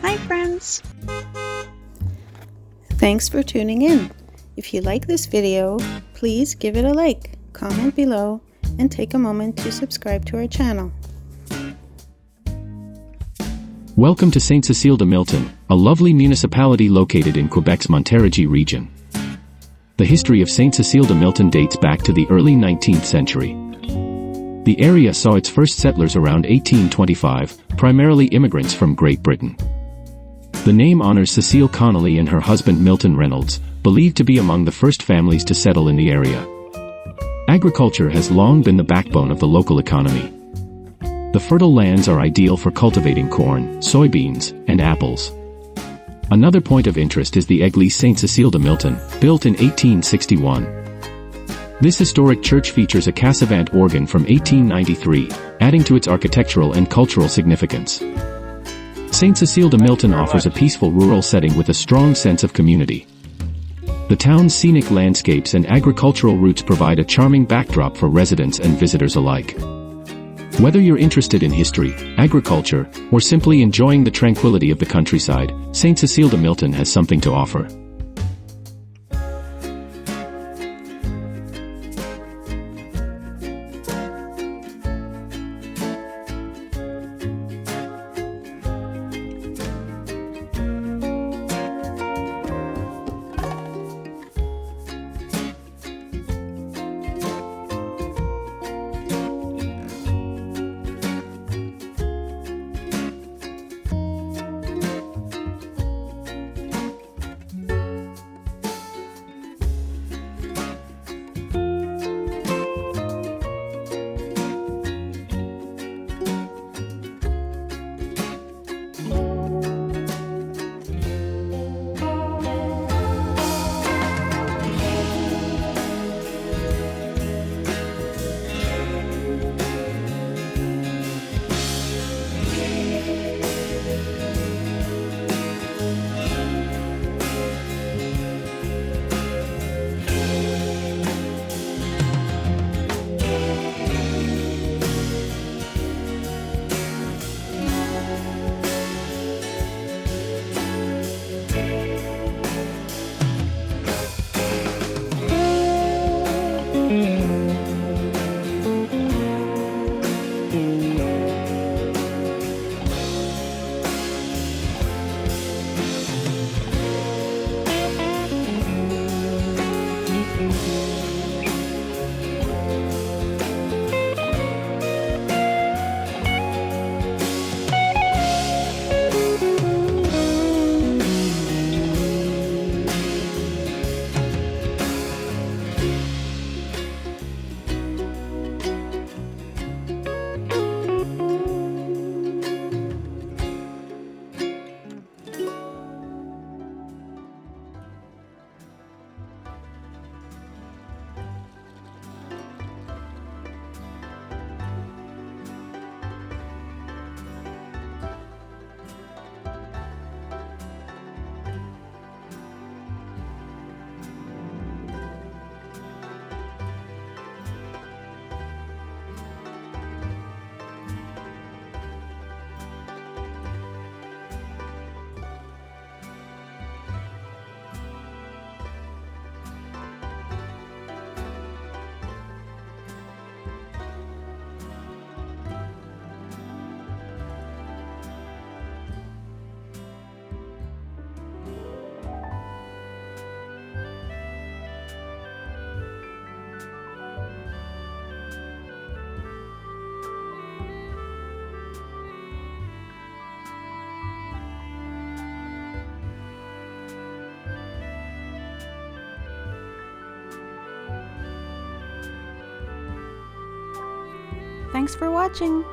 Hi friends! Thanks for tuning in. If you like this video, please give it a like, comment below, and take a moment to subscribe to our channel. Welcome to Sainte-Cécile-de-Milton, a lovely municipality located in Quebec's Montérégie region. The history of Sainte-Cécile-de-Milton dates back to the early 19th century. The area saw its first settlers around 1825, primarily immigrants from Great Britain. The name honors Cecile Connolly and her husband Milton Reynolds, believed to be among the first families to settle in the area. Agriculture has long been the backbone of the local economy. The fertile lands are ideal for cultivating corn, soybeans, and apples. Another point of interest is the Église Sainte-Cécile-de-Milton, built in 1861. This historic church features a cassavant organ from 1893, adding to its architectural and cultural significance. Sainte-Cécile-de-Milton offers a peaceful rural setting with a strong sense of community. The town's scenic landscapes and agricultural roots provide a charming backdrop for residents and visitors alike. Whether you're interested in history, agriculture, or simply enjoying the tranquility of the countryside, Sainte-Cécile-de-Milton has something to offer. Thanks for watching!